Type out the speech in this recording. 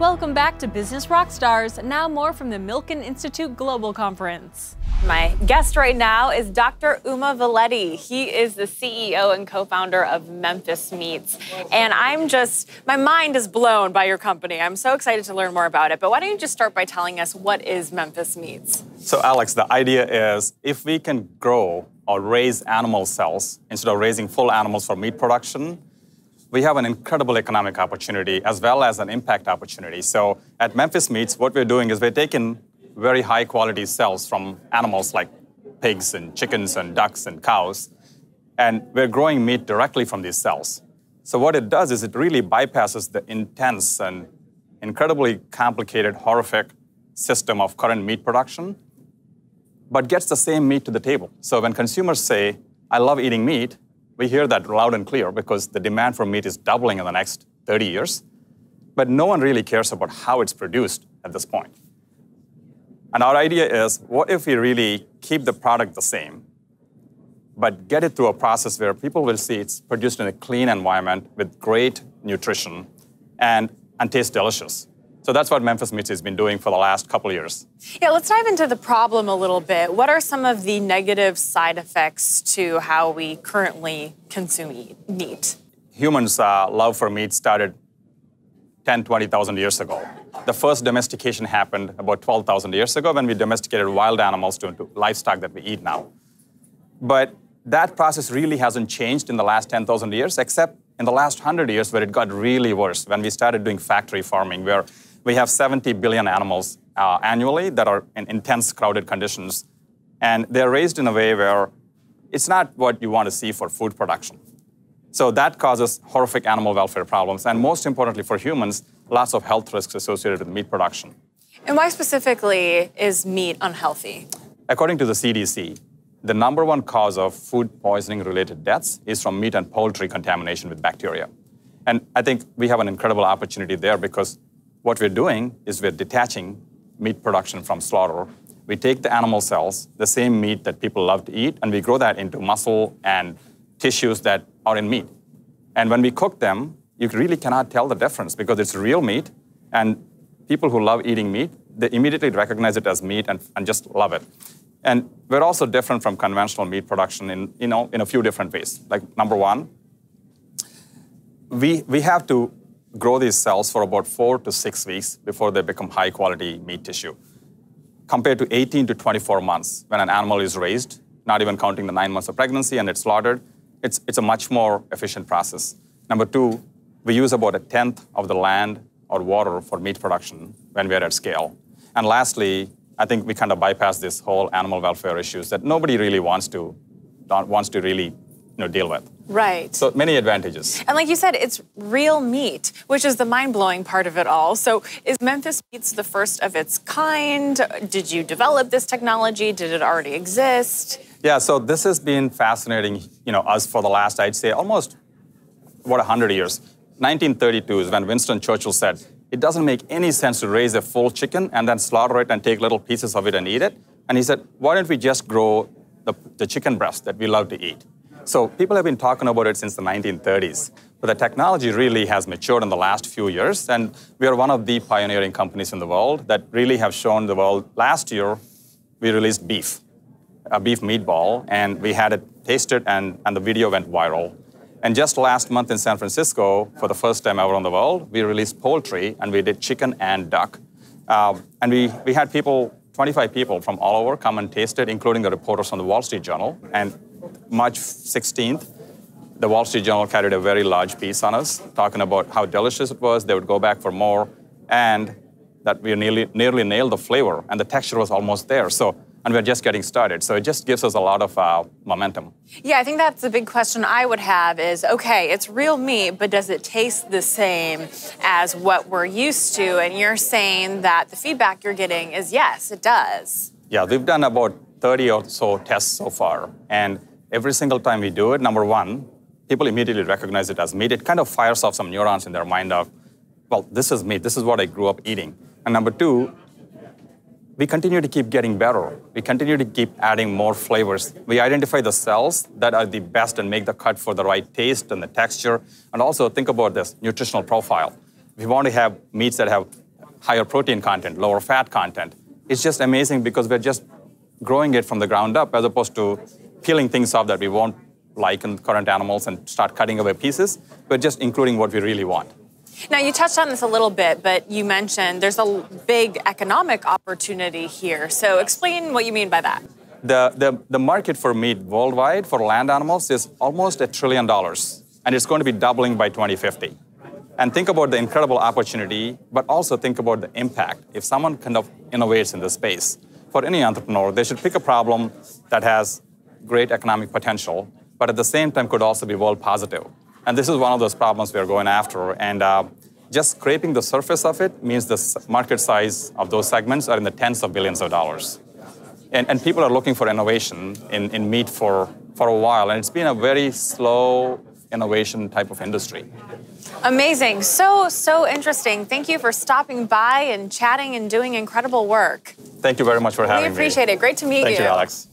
Welcome back to Business Rockstars. Now more from the Milken Institute Global Conference. My guest right now is Dr. Valeti. He is the CEO and co-founder of Memphis Meats. And my mind is blown by your company. I'm so excited to learn more about it. But why don't you just start by telling us what is Memphis Meats? So Alex, the idea is if we can grow or raise animal cells instead of raising full animals for meat production, we have an incredible economic opportunity as well as an impact opportunity. So at Memphis Meats, what we're doing is we're taking very high quality cells from animals like pigs and chickens and ducks and cows, and we're growing meat directly from these cells. So what it does is it really bypasses the intense and incredibly complicated, horrific system of current meat production, but gets the same meat to the table. So when consumers say, I love eating meat, we hear that loud and clear because the demand for meat is doubling in the next 30 years. But no one really cares about how it's produced at this point. And our idea is, what if we really keep the product the same, but get it through a process where people will see it's produced in a clean environment with great nutrition and tastes delicious. So that's what Memphis Meats has been doing for the last couple of years. Yeah, let's dive into the problem a little bit. What are some of the negative side effects to how we currently consume meat? Humans' love for meat started 10, 20,000 years ago. The first domestication happened about 12,000 years ago when we domesticated wild animals to livestock that we eat now. But that process really hasn't changed in the last 10,000 years, except in the last 100 years where it got really worse, when we started doing factory farming, where we have 70 billion animals annually that are in intense crowded conditions. And they're raised in a way where it's not what you want to see for food production. So that causes horrific animal welfare problems. And most importantly for humans, lots of health risks associated with meat production. And why specifically is meat unhealthy? According to the CDC, the number one cause of food poisoning related deaths is from meat and poultry contamination with bacteria. And I think we have an incredible opportunity there because what we're doing is we're detaching meat production from slaughter. We take the animal cells, the same meat that people love to eat, and we grow that into muscle and tissues that are in meat. And when we cook them, you really cannot tell the difference because it's real meat, and people who love eating meat, they immediately recognize it as meat and just love it. And we're also different from conventional meat production in a few different ways. Like number one, we have to grow these cells for about 4 to 6 weeks before they become high-quality meat tissue, compared to 18 to 24 months when an animal is raised, not even counting the 9 months of pregnancy, and it's slaughtered. It's a much more efficient process. Number two, we use about 1/10 of the land or water for meat production when we're at scale. And lastly, I think we kind of bypass this whole animal welfare issues that nobody really wants to really deal with. Right. So many advantages. And like you said, it's real meat, which is the mind-blowing part of it all. So is Memphis Meats the first of its kind? Did you develop this technology? Did it already exist? Yeah, so this has been fascinating, us for the last, I'd say, almost, 100 years. 1932 is when Winston Churchill said, it doesn't make any sense to raise a full chicken and then slaughter it and take little pieces of it and eat it. And he said, why don't we just grow the chicken breast that we love to eat? So people have been talking about it since the 1930s, but the technology really has matured in the last few years, and we are one of the pioneering companies in the world that really have shown the world. Last year, we released a beef meatball, and we had it tasted, and the video went viral. And just last month in San Francisco, for the first time ever in the world, we released poultry, and we did chicken and duck. And we had 25 people from all over come and taste it, including the reporters from the Wall Street Journal. And March 16th, the Wall Street Journal carried a very large piece on us, talking about how delicious it was. They would go back for more, and that we nearly nailed the flavor, and the texture was almost there. And we're just getting started. So it just gives us a lot of momentum. Yeah, I think that's the big question I would have is, okay, it's real meat, but does it taste the same as what we're used to? And you're saying that the feedback you're getting is, yes, it does. Yeah, we've done about 30 or so tests so far. And every single time we do it, number one, people immediately recognize it as meat. It kind of fires off some neurons in their mind of, well, this is meat. This is what I grew up eating. And number two, we continue to keep getting better. We continue to keep adding more flavors. We identify the cells that are the best and make the cut for the right taste and the texture. And also think about this nutritional profile. We want to have meats that have higher protein content, lower fat content. It's just amazing because we're just growing it from the ground up as opposed to peeling things off that we won't like in current animals and start cutting away pieces. We're just including what we really want. Now, you touched on this a little bit, but you mentioned there's a big economic opportunity here. So explain what you mean by that. The market for meat worldwide for land animals is almost $1 trillion, and it's going to be doubling by 2050. And think about the incredible opportunity, but also think about the impact. If someone kind of innovates in this space, for any entrepreneur, they should pick a problem that has great economic potential, but at the same time could also be world positive. And this is one of those problems we're going after. And just scraping the surface of it means the market size of those segments are in the tens of billions of dollars. And people are looking for innovation in meat for a while, and it's been a very slow innovation type of industry. Amazing. So interesting. Thank you for stopping by and chatting and doing incredible work. Thank you very much for having me. We appreciate it. Great to meet you. Thank you, Alex.